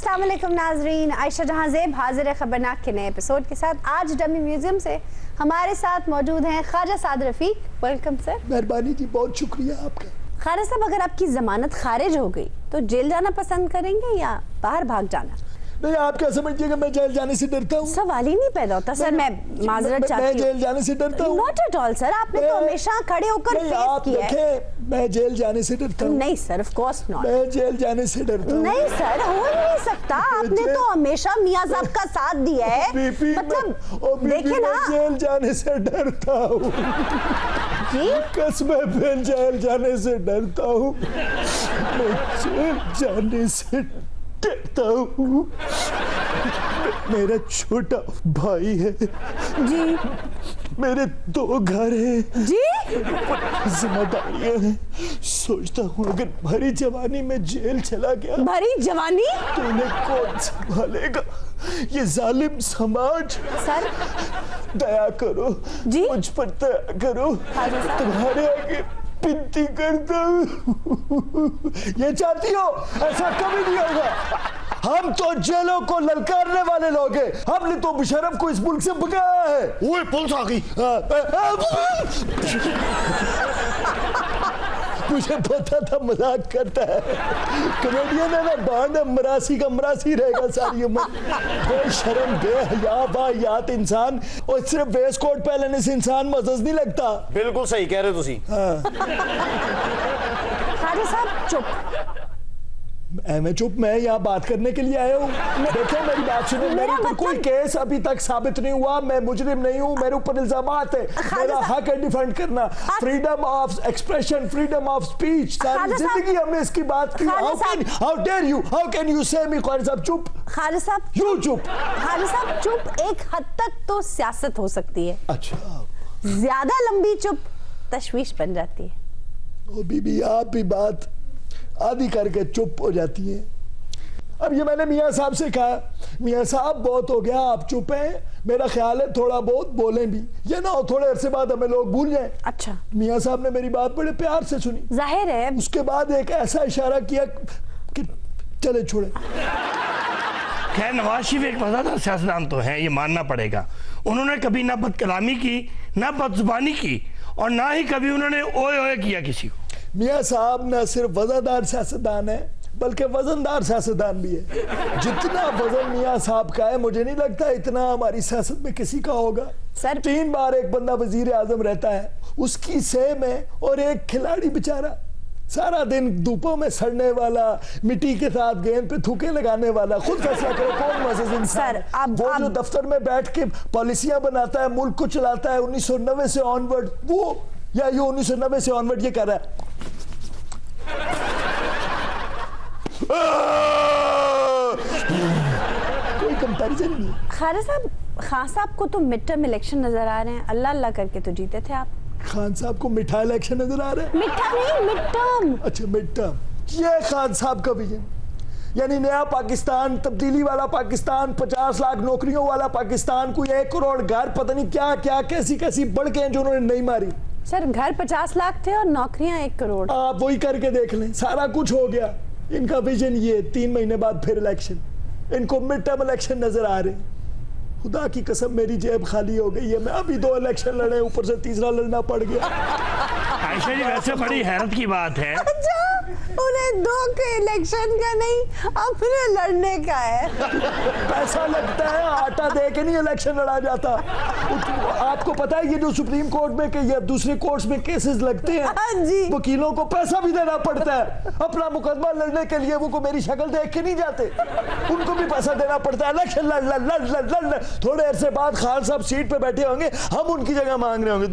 अस्सलाम वालेकुम नाजरीन, आयशा जहां ज़ेब हाजिर है खबरनाक के नए एपिसोड के साथ। आज डमी म्यूजियम से हमारे साथ मौजूद हैं ख्वाजा साद रफीक। Welcome sir. मेहरबानी जी, बहुत शुक्रिया आपका। ख्वाजा साहब, अगर आपकी जमानत खारिज हो गई तो जेल जाना पसंद करेंगे या बाहर भाग जाना? नहीं, आप क्या समझिएगा मैं जेल जाने से डरता हूँ? सवाल ही नहीं पैदा होता सर। मैं माजरत चाहती हूँ। मैं जेल जाने से डरता हूँ? नॉट एट ऑल सर, आपने तो हमेशा खड़े होकर फेस किया है। मैं जेल जाने से डरता हूँ? नहीं सर, ऑफ कोर्स नॉट। मैं जेल जाने से डरता हूँ? नहीं सर, हो ही नहीं सकता। आपने तो हमेशा मियां साहब का साथ दिया है। मतलब देखिए ना, जेल जाने से डरता हूँ जी। कसम, मैं जेल जाने से डरता हूँ। मैं जेल जाने से डरता हूँ। मेरा छोटा भाई है जी, मेरे 2 घर हैं जी, जिम्मेदारियां हैं। सोचता हूँ अगर भरी जवानी में जेल चला गया, भरी जवानी, तो उन्हें कौन संभालेगा? ये जालिम समाज। सर दया करो जी, मुझ पर दया करो। तुम्हारे आगे विनती करता हूँ। ये चाहती हो? ऐसा कभी नहीं होगा। हम तो जेलों को ललकारने वाले लोग हैं। हमने तो मुशर्रफ को इस मुल्क से भगाया है। ओए, पुलिस आ गई। मुझे पता था मजाक करता है। कमेडियन है ना, बांड मरासी का मरासी रहेगा सारी उम्र। बेशर्म, बेहया, वाहियात इंसान। और सिर्फ वेस्ट कोट पहनने से इंसान मज़ज नहीं लगता। बिल्कुल सही कह रहे हो तुसी। ख्वाजा साहब चुप। मैं चुप? मैं यहाँ बात करने के लिए आया हूँ। देखो मेरी बात सुनो, मेरे ऊपर कोई केस अभी तक साबित नहीं हुआ। मैं मुजरिम नहीं हूँ, मेरे ऊपर इल्जामात है। मेरा हक है डिफेंड करना। Freedom of expression, freedom of speech, सारी जिंदगी हमने इसकी बात की। How dare you, how can you say me? Khwaja Sahab चुप। ख्वाजा साहब यू चुप। ख्वाजा साहब चुप एक हद तक तो सियासत हो सकती है। अच्छा, ज्यादा लंबी चुप तशवीश बन जाती है। ओ बीबी, आप भी बात आदि करके चुप हो जाती है। अब ये मैंने मियाँ साहब से कहा, मियाँ साहब बहुत हो गया, आप चुप हैं। मेरा ख्याल है थोड़ा बहुत बोलें भी, ये ना हो थोड़े अरसे बाद हमें लोग भूल जाएं। अच्छा। मियाँ साहब ने मेरी बात बड़े प्यार से सुनी, जाहिर है। उसके बाद एक ऐसा इशारा किया कि चले छोड़े। खैर, नवाज शरीफ एक वफादार सियासतदान तो है, ये मानना पड़ेगा। उन्होंने कभी ना बदकलामी की, ना बदजुबानी की, और ना ही कभी उन्होंने ओए ओए किया किसी को। मियाँ साहब न सिर्फ वजनदार सियासतदान है, बल्कि वजनदार सियासतदान भी है। जितना वजन मियाँ साहब का है, मुझे नहीं लगता इतना हमारी सियासत में किसी का होगा। सर 3 बार एक बंदा वजीर आजम रहता है, उसकी सह में, और एक खिलाड़ी बेचारा सारा दिन धूपों में सड़ने वाला, मिट्टी के साथ गेंद पे थूके लगाने वाला। खुद फैसला करो कौन मज़ेद इंसान है। वो जो दफ्तर में बैठ के पॉलिसियां बनाता है, मुल्क को चलाता है 1990 से ऑनवर्ड, वो, या ये 1990 से ऑनवर्ड ये कर रहा है। कोई कंपैरिजन नहीं। ख्वाजा साहब, खान साहब को तो मिड टर्म इलेक्शन नजर आ रहे हैं। अल्लाह अल्लाह करके तो जीते थे आप। खान साहब को मिठा इलेक्शन नजर आ रहा है? मिठा नहीं, मिड टर्म। अच्छा, मिड टर्म। ये खान साहब का विजन, यानी नया पाकिस्तान, तब्दीली वाला पाकिस्तान, 50 लाख नौकरियों वाला पाकिस्तान, कोई 1 करोड़ घर, पता नहीं क्या क्या कैसी कैसी बढ़के हैं जो उन्होंने नहीं मारी। सर घर 50 लाख थे और नौकरियां 1 करोड़। आप वही करके देख लें, सारा कुछ हो गया। इनका विजन ये, 3 महीने बाद फिर इलेक्शन। इनको मिड टर्म इलेक्शन नजर आ रहे हैं। खुदा की कसम मेरी जेब खाली हो गई है। मैं अभी 2 इलेक्शन लड़े, ऊपर से तीसरा लड़ना पड़ गया। आयशा जी, वैसे बड़ी हैरत की बात है। अच्छा, उन्हें 2 के इलेक्शन का नहीं, अपने लड़ने का है। पैसा लगता है, आटा दे के नहीं इलेक्शन लड़ा जाता। आपको पता है ये जो सुप्रीम कोर्ट में के या दूसरे कोर्ट्स में केसेस लगते हैं, जी, वकीलों को पैसा भी देना पड़ता है अपना मुकदमा लड़ने के लिए। वो को मेरी शक्ल देख के नहीं जाते, उनको भी पैसा देना पड़ता है। इलेक्शन लड़ लड़ लड़ लड़ लड़ लड़, थोड़े अरसे बाद खान साहब सीट पे बैठे होंगे, हम उनकी जगह मांग रहे होंगे।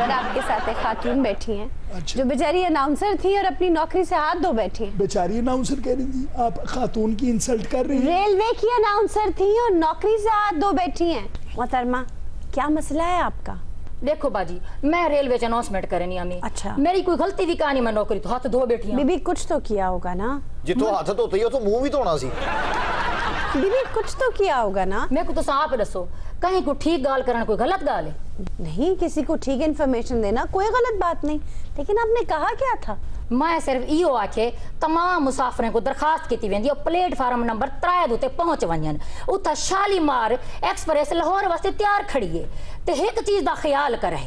आपके साथ एक खातून बैठी हैं। अच्छा। जो बेचारी अनाउंसर थी और अपनी नौकरी से हाथ धो बैठी है। बेचारी अनाउंसर कह रही थी, आप खातून की इंसल्ट कर रही हैं। रेलवे की अनाउंसर थी और नौकरी से हाथ धो बैठी हैं। मोहतरमा, क्या मसला है आपका? देखो बाजी, मैं रेलवे च अनाउंसमेंट करनी आमी। अच्छा। मेरी कोई गलती भी कहानी, मैं नौकरी तो हाथ धो बैठी हूं। बीबी कुछ तो किया होगा ना? जितो हाथ धोते ही तो मुंह भी धोना सी। बीबी कुछ तो किया होगा ना? मेरे को तो आप दसो, कहीं को ठीक गाल करना कोई गलत गाल है? नहीं, किसी को ठीक इन्फॉर्मेशन देना कोई गलत बात नहीं, लेकिन आपने कहा क्या था? मैं सिर्फ इो आखे तमाम मुसाफिरों को दरखास्त की वेंदी और प्लेटफार्म नंबर 3 उत्ते पहुंच वञन। उथा शालीमार एक्सप्रेस लाहौर वास्ते तैयार खड़ी है ते एक चीज का ख्याल करे,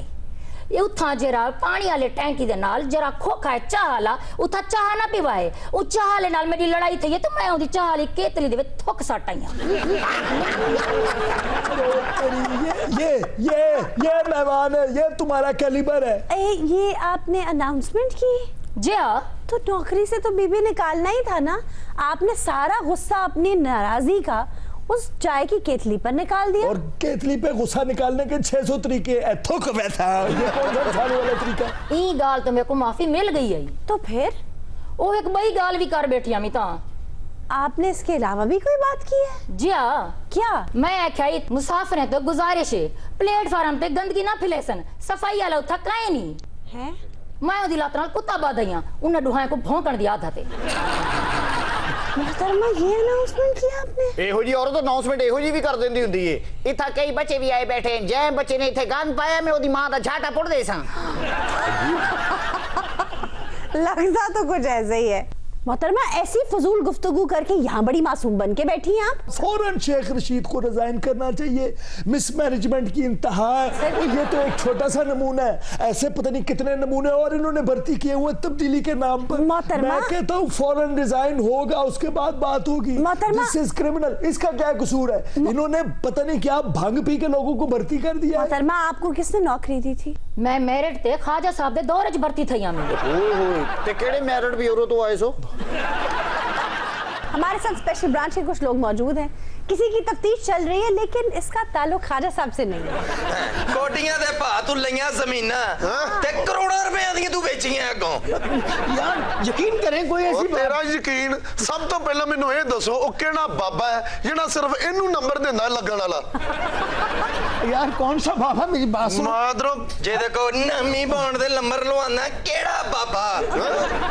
उथा जरा पानी वाले टैंकी दे नाल जरा खोखा है चाह वाला, उथा चाह ना पिवाए। उ चाह वाले नाल मेरी लड़ाई थई है तो मैं ओदी चाह वाली केतली दे विच थुक सटाइयां। ये मेहमान है, ये तुम्हारा कैलिबर है। ये आपने अनाउंसमेंट की? जी हाँ। तो नौकरी से तो बीबी निकालना ही था ना। आपने सारा गुस्सा अपनी नाराजगी का उस चाय की केतली पर निकाल दिया। और केतली पे गुस्सा निकालने के 600 तरीके हैं। थुक वैसा, ये कौन सा खाने वाला तरीका? ई गाल तो मेरे को माफी मिल गई है। तो फिर ओ एक बड़ी गाल भी कर बैठी अमी ता। आपने इसके अलावा भी कोई बात की है? जी हाँ। क्या? मैं आख्या मुसाफिर तो गुजारिश है प्लेटफार्म पे गंदगी ना फैलेसन, सफाई वाला उथा काहे नहीं है। मैं ओदी लात नाल कुत्ता बादइयां, उन्हें दुहाए को भौंकण दी आदत है। मोहतरमा, ये अनाउंसमेंट किया आपने? ਇਹੋ ਜੀ ਔਰਤ ਅਨਾਉਂਸਮੈਂਟ ਇਹੋ ਜੀ ਵੀ ਕਰ ਦਿੰਦੀ ਹੁੰਦੀ ਏ। ਇੱਥਾ ਕਈ ਬੱਚੇ ਵੀ ਆਏ ਬੈਠੇ ਜੈ ਬੱਚੇ ਨੇ ਇੱਥੇ ਗੰਦ ਪਾਇਆ ਮੈਂ ਉਹਦੀ ਮਾਂ ਦਾ ਝਾਟਾ ਪੁੱਟਦੇ ਸਾਂ। लगता तो कुछ ऐसे ही है। मोहतरमा, ऐसी फजूल गुफ्तगू करके यहाँ बड़ी मासूम बन के बैठी हैं आप। फौरन शेख रशीद को रिजाइन करना चाहिए। मिसमैनेजमेंट की इंतहा है। ये तो एक छोटा सा नमूना है, ऐसे पता नहीं कितने नमूने और इन्होंने भर्ती किए हुए तब्दीली के नाम पर। मोहतरमा, मैं कहता हूँ फौरन रिजाइन होगा, उसके बाद बात होगी। मोहतरमा, दिस इज क्रिमिनल। इसका क्या कसूर है? इन्होंने पता नहीं क्या भांग पी के लोगों को भर्ती कर दिया। मोहतरमा, आपको किसने नौकरी दी थी? मैं मेरिट ते ख्वाजा साहब दे दौरे च भर्ती थई आमी। ਓਏ ਹੋਏ ਤੇ ਕਿਹੜੇ ਮੈਰਿਟ ਬਿਊਰੋ ਤੋਂ ਆਏ ਸੋ? हमारे साथ स्पेशल ब्रांच के कुछ लोग मौजूद हैं। किसी की तफ्तीश चल रही है, लेकिन इसका ताल्लुक ख्वाजा साहब से नहीं है। कोटियां दे भा तू लईयां ज़मीनां ते करोड़ां रुपए दी तू बेचियां अगों। यार यकीन करें, कोई ਉਹ ऐसी ਤੇਰਾ ਯਕੀਨ ਸਭ ਤੋਂ ਪਹਿਲਾਂ ਮੈਨੂੰ ਇਹ ਦੱਸੋ ਉਹ ਕਿਹੜਾ ਬਾਬਾ ਹੈ ਜਿਹੜਾ ਸਿਰਫ ਇਹਨੂੰ ਨੰਬਰ ਦਿੰਦਾ ਲੱਗਣ ਵਾਲਾ? यार कौन सा बाबा, मेरी बात सुनो। ਮਾਦਰੋ ਜਿਹਦੇ ਕੋ ਨਵੀਂ ਬੌਂਡ ਦੇ ਨੰਬਰ ਲਵਾਉਣਾ ਕਿਹੜਾ ਬਾਬਾ?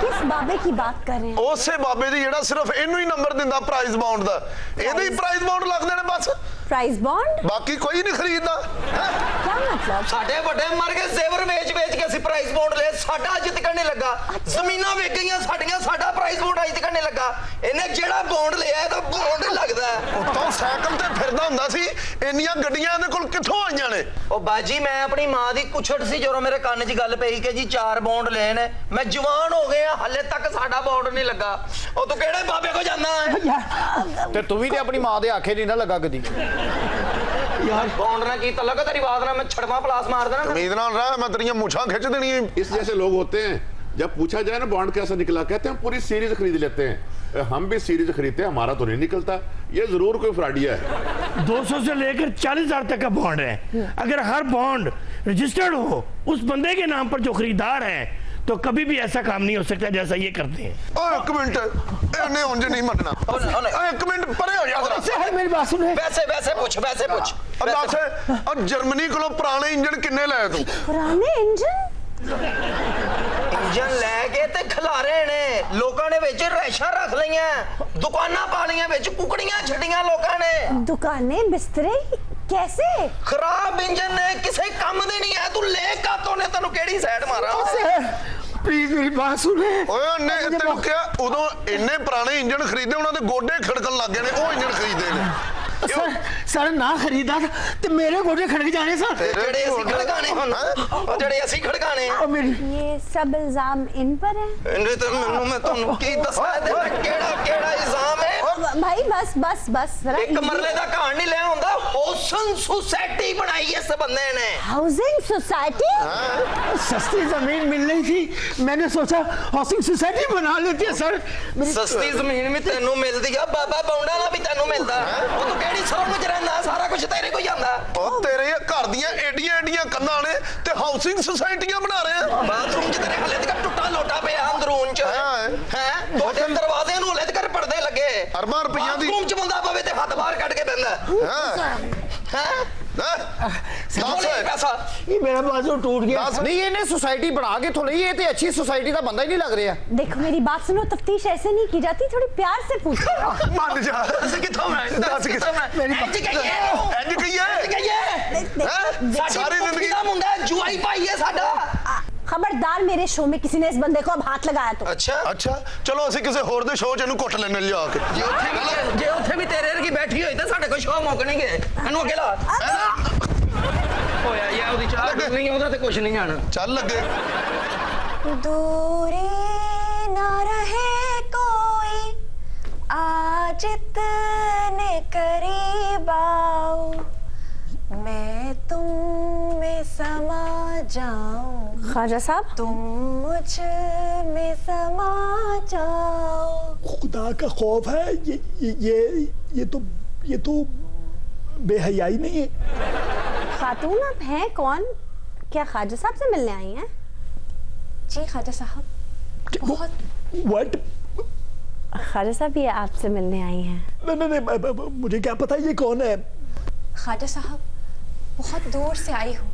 किस बाबे की बात कर रहे हैं? ਉਸੇ ਬਾਬੇ ਦੀ ਜਿਹੜਾ ਸਿਰਫ ਇਹਨੂੰ ਹੀ ਨੰਬਰ ਦਿੰਦਾ ਪ੍ਰਾਈਜ਼ ਬਾਉਂਡ ਦਾ। ਇਹਦੇ ਹੀ ਪ੍ਰਾਈਜ਼ ਬਾਉਂਡ ਲੱਗਦੇ ਨੇ ਬਸ, प्राइस बॉन्ड? ਬਾਕੀ ਕੋਈ ਨਹੀਂ ਖਰੀਦਦਾ। क्या मतलब? ਸਾਡੇ ਵੱਡੇ ਮਰ ਕੇ ਜ਼ੇਵਰ ਵੇਚ ਕੇ ਅਸੀਂ ਪ੍ਰਾਈਜ਼ ਬੌਂਡ ਲਏ, ਸਾਡਾ ਅੱਜ ਤੱਕ ਨਹੀਂ ਲੱਗਾ। ਜ਼ਮੀਨਾਂ ਵੇਚ ਗਈਆਂ ਸਾਡੀਆਂ, ਸਾਡਾ ਪ੍ਰਾਈਜ਼ ਬੌਂਡ ਅੱਜ ਤੱਕ ਨਹੀਂ ਲੱਗਾ। ਇਹਨੇ ਜਿਹੜਾ ਬੌਂਡ ਲਿਆ ਇਹ ਤਾਂ ਬੌਂਡ ਲੱਗਦਾ। ਉੱਤੋਂ ਸਾਈਕਲ ਤੇ ਫਿਰਦਾ ਹੁੰਦਾ ਸੀ, ਇੰਨੀਆਂ ਗੱਡੀਆਂ ਇਹਦੇ ਕੋਲ ਕਿੱਥੋਂ ਆਈਆਂ ਨੇ? ਉਹ ਬਾਜੀ ਮੈਂ ਆਪਣੀ ਮਾਂ ਦੀ ਕੁਛੜ ਸੀ ਜਦੋਂ ਮੇਰੇ ਕੰਨ 'ਚ ਗੱਲ ਪਈ ਕਿ ਜੀ 4 ਬੌਂਡ ਲਏ ਨੇ। ਮੈਂ ਜਵਾਨ ਹੋ ਗਿਆ, ਹਲੇ ਤੱਕ ਸਾਡਾ ਬੌਂਡ ਨਹੀਂ ਲੱਗਾ। ਉਹ ਤੂੰ ਕਿਹੜੇ ਬਾਬੇ ਕੋ ਜਾਂਦਾ ਹੈ? ਤੇ ਤੂੰ ਵੀ ਤੇ ਆਪਣੀ ਮਾਂ ਦੇ ਆਖੇ ਨਹੀਂ ਨਾ ਲੱਗਾ ਕਦੀ। यार बॉन्ड ना की तलक तेरी बात ना मैं छड़वा प्लास मार देना। ਉਮੀਦ ਨਾਲ ਰਹਿ, ਮੈਂ ਤੇਰੀਆਂ ਮੁੱਛਾਂ ਖਿੱਚ ਦੇਣੀਆਂ। इस जैसे लोग होते हैं, जब पूछा जाए ना बॉन्ड कैसा निकला, कहते हैं पूरी सीरीज खरीद लेते हैं। हम भी सीरीज खरीदते हैं, हमारा तो नहीं निकलता। ये जरूर कोई फ्रॉडिया है। 200 से लेकर 40,000 तक का बॉन्ड है। अगर हर बॉन्ड रजिस्टर्ड हो उस बंदे के नाम पर जो खरीदार है तो कभी भी ऐसा काम नहीं हो सकता जैसा ये करते हैं। ਓਏ ਇੱਕ ਮਿੰਟ, ਇਹਨੇ ਉਂਝ ਨਹੀਂ ਮੰਨਣਾ। ਓਏ ਇੱਕ ਮਿੰਟ ਪਰੇ ਹੋ ਜਾ ਜਰਾ। मेरी बात सुनो। वैसे पूछ ਦੱਸ ਜਰਮਨੀ ਕੋਲੋਂ ਪੁਰਾਣੇ ਇੰਜਣ ਕਿੰਨੇ ਲਏ ਤੂੰ? पुराने इंजन? इंजन लैके ते खिलारे ने लोकां ने विच रैशां रख लईयां, दुकानां पा लईयां, विच कुकड़ियां छड़ियां लोकां ने। दुकानें, बिस्तरे, कैसे? खराब इंजन ने किसे काम दे नहीं है। तू ले कातों ने तेनू केड़ी साइड मारा? प्लीज मेरी बात सुने। ਓਏ ਉਹਨੇ ਤੈਨੂੰ ਕਿਹਾ ਉਦੋਂ ਇੰਨੇ ਪੁਰਾਣੇ ਇੰਜਣ ਖਰੀਦੇ, ਉਹਨਾਂ ਦੇ ਗੋਡੇ ਖੜਕਣ ਲੱਗ ਗਏ ਨੇ, ਉਹ ਇੰਜਣ ਖਰੀਦੇ ਨੇ। सर ना खरीदा तो मेरे गोडे खड़क जाने सर। जेड़े असि खड़काने हुन ओ जेड़े असि खड़काने और मेरी ये सब इल्जाम इन पर है? इन्ने ते मैं तुहानू की दस्सां ते केड़ा इल्जाम है? भाई बस बस बस जरा एक मरले दा कहां नहीं ले हुंदा। हौसन सोसाइटी बनाई इस बंदे ने। Housing society? सस्ती जमीन मिल रही थी, मैंने सोचा हाउसिंग सोसाइटी बना लेती है सर। सस्ती जमीन भी तेनू मिलदी है, बाबा बौंडा दा भी तेनू मिलदा है। ओ तू केड़ी सरम च रहंदा, सारा कुछ तेरे को ही आंदा। ਉਹ ਤੇਰੇ ਘਰ ਦੀਆਂ ਏਡੀਆਂ ਏਡੀਆਂ ਕੰਧਾਂ ਨੇ ਤੇ ਹਾਊਸਿੰਗ ਸੁਸਾਇਟੀਆਂ ਬਣਾ ਰਹੇ ਆ। ਬਾਥਰੂਮ ਚ ਤੇਰੇ ਹਲੇ ਤੱਕ ਟੁੱਟਾ ਲੋਟਾ ਪਿਆ ਅੰਦਰੂਨ ਚ ਹੈ। ਤੁਹਾਡੇ ਦਰਵਾਜ਼ੇ ਨੂੰ ਹਲੇ ਤੱਕ ਪਰਦੇ ਲੱਗੇ। ਅਰਬਾਂ ਰੁਪਈਆਂ ਦੀ ਬਾਥਰੂਮ ਚ ਬੰਦਾ ਪਵੇ ਤੇ ਹੱਥ ਬਾਹਰ ਕੱਢ ਕੇ ਬੈੰਦਾ ਹਾਂ। ਹੈ। ये मेरा बाजू टूट गया। नहीं इन्हें सोसाइटी बना के थोड़ी, ये तो अच्छी सोसाइटी का बंदा ही नहीं लग रहा। देखो मेरी बात सुनो, तफ्तीश ऐसे नहीं की जाती, थोड़ी प्यार से पूछो। मान जा ऐसे कितना मैं मेरी एंज कहिए सारी जिंदगी का मुंडा जुआई पाई है साडा। खबरदार मेरे शो में किसी ने इस बंदे को अब हाथ लगाया तो। अच्छा चलो ਅਸੀਂ ਕਿਸੇ ਹੋਰ ਦੇ ਸ਼ੋਅ 'ਚ ਇਹਨੂੰ ਕੁੱਟ ਲੈਣੇ ਲਿਆ ਕੇ। जे ਉੱਥੇ ਵੀ ਤੇਰੇ ਵਰਗੀ ਬੈਠੀ ਹੋਈ ਤਾਂ ਸਾਡੇ ਕੋਲ ਸ਼ੋਅ ਮੁੱਕਣਗੇ। ਇਹਨੂੰ ਅੱਗੇ ਲਾ। ਹੋਇਆ ਯਾ ਉਹਦੀ ਚਾਹ ਨਹੀਂ ਉਹਦਾ ਤੇ ਕੁਝ ਨਹੀਂ ਆਣਾ। ਚੱਲ ਲੱਗੇ। दूरी ना रहे कोई आज इतने करीब आओ, मैं तुम में समा जाऊं, ख्वाजा साहब तुम मुझ में समा जाओ। खुदा का खौफ है, ये तो बेहयाई नहीं है। खातून आप हैं कौन? क्या ख्वाजा साहब से मिलने आई हैं? जी ख्वाजा साहब, बहुत What? ख्वाजा साहब ये आपसे मिलने आई हैं। नहीं मुझे क्या पता ये कौन है। ख्वाजा साहब बहुत दूर से आई हूँ।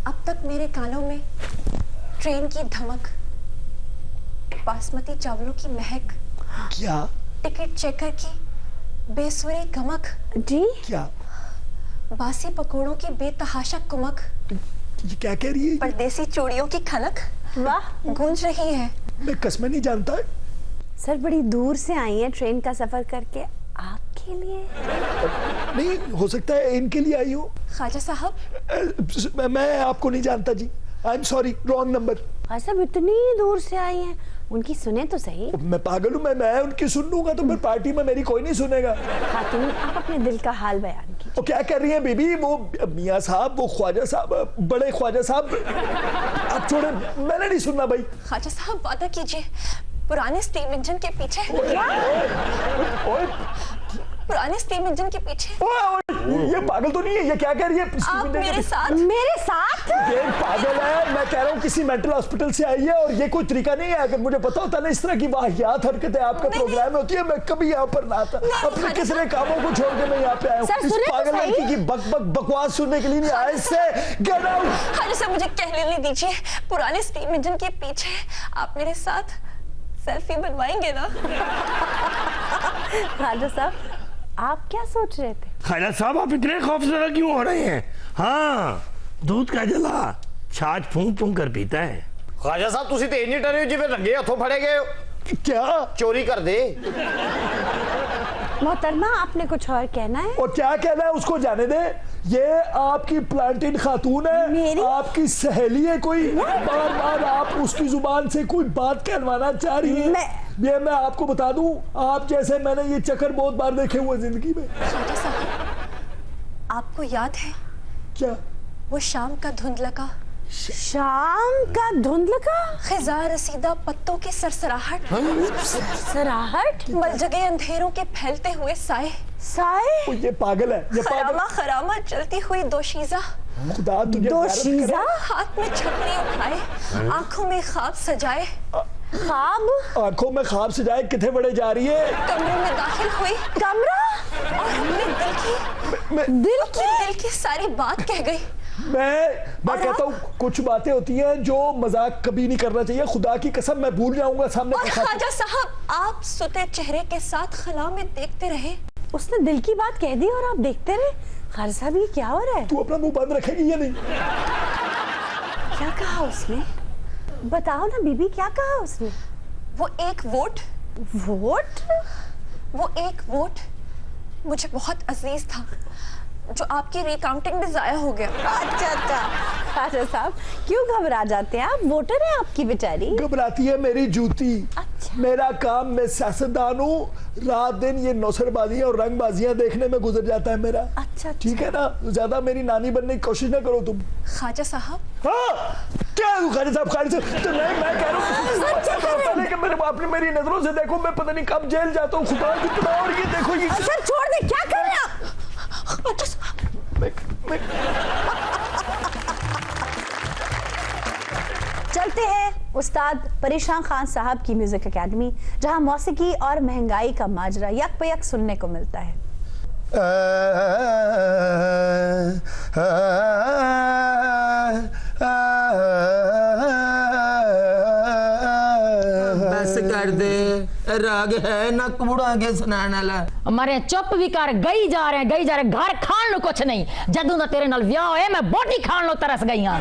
अब तक मेरे कानों में ट्रेन की धमक, बासमती चावलों की महक, क्या टिकट चेकर की बेसुरी गमक, जी क्या बासी पकोड़ों की बेतहाशा कुमक, ये क्या कह रही है? परदेसी चूड़ियों की खनक वाह, गूंज रही है। मैं कसमें नहीं जानता। सर बड़ी दूर से आई हैं ट्रेन का सफर करके आपके लिए। नहीं हो सकता है इनके लिए आई हो। ख्वाजा साहब मैं आपको नहीं जानता जी। I am sorry, wrong number. Khawaja साहब इतनी दूर से आई हैं, उनकी सुने तो सही। मैं पागल हूँ? मैं उनकी सुन लूंगा तो फिर पार्टी में मेरी कोई नहीं सुनेगा। खातून आप अपने दिल का हाल बयान कीजिए। वो क्या कर रही हैं बीबी? वो मियाँ साहब, वो ख्वाजा साहब, बड़े ख्वाजा साहब। आप छोड़े, मैंने नहीं सुनना भाई। ख्वाजा साहब वादा कीजिए, पुराने स्टीम इंजन के पीछे पुराने स्टीम इंजन के पीछे ये पागल तो नहीं है? ये क्या कह रही है? आप मेरे साथ ये पागल है। मैं कह रहा हूँ किसी मेंटल हॉस्पिटल से आई है और ये कोई तरीका नहीं है। अगर मुझे पता होता ना इस तरह की वाहियात हरकतें आपके प्रोग्राम में होती है, मैं कभी यहाँ पर ना आता। अपने किसने कामों को छोड़ के मैं यहाँ पे आया हूँ। इस पागल लड़की की बकवास सुनने के लिए नहीं आया। इससे गेट आउट। ख्वाजा साहब मुझे कह लेने दीजिए, पुराने स्टीम इंजन के पीछे आप मेरे साथ सेल्फी बनवाएंगे ना? ख्वाजा साहब आप क्या सोच रहे थे? ख्वाजा साहब आप इतने खौफजदा क्यों हो रहे हैं? हाँ, दूध का जला छाछ फूंक फूंक कर पीता है। ख्वाजा साहब ਤੁਸੀਂ ਤੇ ਇੰਨੀ ਡਰੇ ਹੋ ਜਿਵੇਂ ਰੰਗੇ ਹੱਥੋਂ ਫੜੇ ਗਏ ਹੋ। क्या चोरी कर दे। मोहतरमा आपने कुछ और कहना है? और क्या कहना है उसको जाने दे। ये आपकी प्लांटेड खातून है, मेरी? आपकी सहेली है कोई। बार बार आप उसकी जुबान से कोई बात कहलवाना चाह रही है। ये मैं आपको बता दूं, आप जैसे मैंने ये चक्कर बहुत बार देखे हुए जिंदगी में। ख्वाजा साहब आपको याद है क्या? वो शाम का धुंधला का, शाम का धुंधला का खिजा रसीदा पत्तों की सरसराहट, सराहट, मलजगे अंधेरों के फैलते हुए साए, साए, ये पागल है, ये पागल। खरामा खरामा चलती हुई दोशीजा, खुदा तुझे दोशीजा, हाथ में छतरी उठाए, आंखों में ख्वाब सजाए, ख्वाब, आंखों में ख्वाब सजाए किथे बड़े जा रही है। कमरे में दाखिल हुई कमरा और अपने दिल की सारी बात कह गई। मैं कहता हूँ कुछ बातें होती हैं जो मजाक कभी नहीं करना चाहिए। खुदा की कसम मैं भूल जाऊंगा सामने। और ख्वाजा साहब आप सुते चेहरे के साथ खला में देखते रहे। उसने दिल की बात कह दी और आप देखते रहे। ख्वाजा साहब ये क्या हो रहा है? तू अपना मुंह बंद रखेगी या नहीं? क्या कहा उसने? बताओ ना बीबी, क्या कहा उसने? वो एक वोट मुझे बहुत अजीज था जो आपकी रिकाउंटिंग में जाया हो गया। अच्छा ख्वाजा साहब क्यों घबरा जाते हैं आप? वोटर है आपकी बेचारी। घबराती है मेरी जूती। अच्छा। मेरा काम, मैं सियासतदान हूँ। रात दिन ये नौसरबाजियां और रंगबाजियां देखने में गुजर जाता है मेरा। अच्छा ठीक है ना? ज्यादा मेरी नानी बनने की कोशिश ना करो तुम। ख्वाजा साहब हाँ क्या ख्वाजा साहब तो नहीं, मैं कह रहा हूँ कि मेरे बाप ने मेरी नजरों से देखो, मैं पता नहीं कब जेल जाता हूँ। खुदा की खुदा। और ये देखो ये सर छोड़ दे, क्या कर रहे हैं आप? चलते हैं उस्ताद परेशान खान साहब की म्यूजिक एकेडमी, जहां मौसीकी और महंगाई का माजरा यक पे यक सुनने को मिलता है। बस कर दे, राग है ना कुड़ा के सुनाने वाला। मारे चुप भी कर, गई जा रहे घर खान नु कुछ नहीं। जदों दा तेरे नाल विआह होया मैं बोटी खान नु तरस गई हां।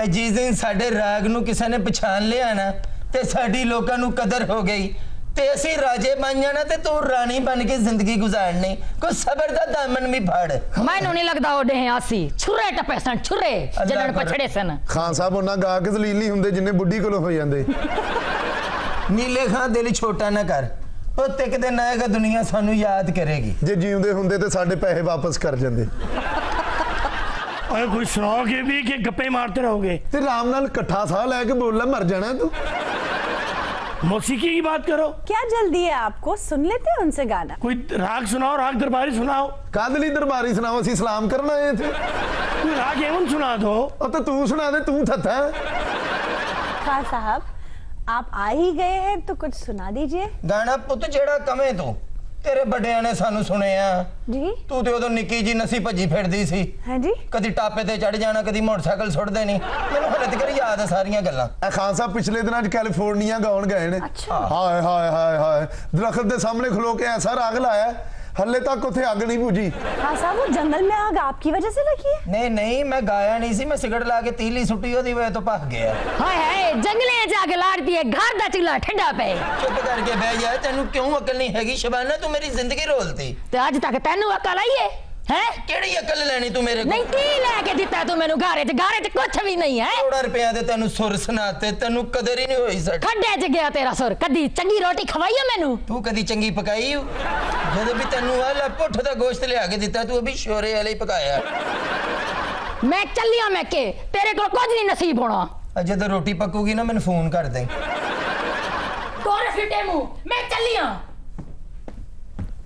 जिस दिन साडे राग नु किसी ने पछान लिया ना ते साडी लोकां नु कदर हो गई ते असी राजे बन जाना ते तू रानी बन के जिंदगी गुजारनी। कोई सबर दा दामन भी फाड़। मैनू नहीं लगदा ओडे हैं आसी छुरे टपे सन, छुरे जड़न पछड़े सन। खान साहब उन्ना गा के जलील नहीं हुंदे जिन्ने बुढ़ी कोलों हो जांदे। नीले खां दिल छोटा ना कर, ओ तिक दिन आएगा दुनिया सानू याद करेगी। जे जीउंदे हुंदे ते साडे पैसे वापस कर जांदे। और कुछ सुनाओगे भी कि गप्पे मारते रहोगे? ते राम नाल कट्ठा साह लेके बोलना, मर जाना तू। मौसीकी की बात करो। क्या जल्दी है आपको, सुन लेते हैं उनसे गाना। कोई राग सुनाओ, राग दरबारी सुनाओ। कादली दरबारी सुनाओ, असी सलाम करना है थे। कोई राग एवं सुना दो। तो तू सुना दे, तू थथा। खान साहब आप आ ही गए हैं तो कुछ सुना दीजिए। गाना पुत जेड़ा कमे तू, तेरे बड़िया ने सानू सुनिया जी। तू ते उदों निक्की जी नसी भजी फिरदी सी। हाँ जी। कदी टापे ते चढ़ जाना, कदी मोटरसाइकिल सुट देनी। मैनू हले तक याद है सारियां गल्लां। खान साहब पिछले दिनों कैलिफोर्निया गाउन गए ने। अच्छा। हाय हाय हाय हाय, दरख्त के सामने खलो के ऐसा राग लाया, हले तक उथे अग नहीं बुझी। हाँ साहब वो जंगल में आग आपकी वजह से लगी है? नहीं नहीं, मैं गाया नहीं सी, मैं सिगरेट ला के तीली सुट्टी ओदी वजह तो भग गया। हाय हाय जंगले जाके लाड़ती है, घर दा चूल्हा ठंडा पे। चुप करके बह जा, तेनू क्यों अकल नहीं हैगी शबाना? तू मेरी जिंदगी रोलती ते अज तक तेनू अकल आई है? हैं? केड़ी अकल लेनी तू मेरे को? नहीं की लेके दिता तू मेनू गारे च कुछ भी नहीं है। करोड़ा रुपया दे तेनू सुर सुनाते, तेनू कदर ही नहीं होई सर। खड्डे च गया तेरा सुर, कदी चंगी रोटी खवाई है मेनू? तू कदी चंगी पकाई? जद भी तेनू वाला पुठ दा गोश्त लिया के दिता, तू अभी शोरे वाले ही पकाया। मैं चलिया मैं के तेरे को कुछ नहीं नसीब होना। अजे तो रोटी पकूगी ना, मैनू फोन कर दे। तोरे फिटे मुंह, मैं चलिया।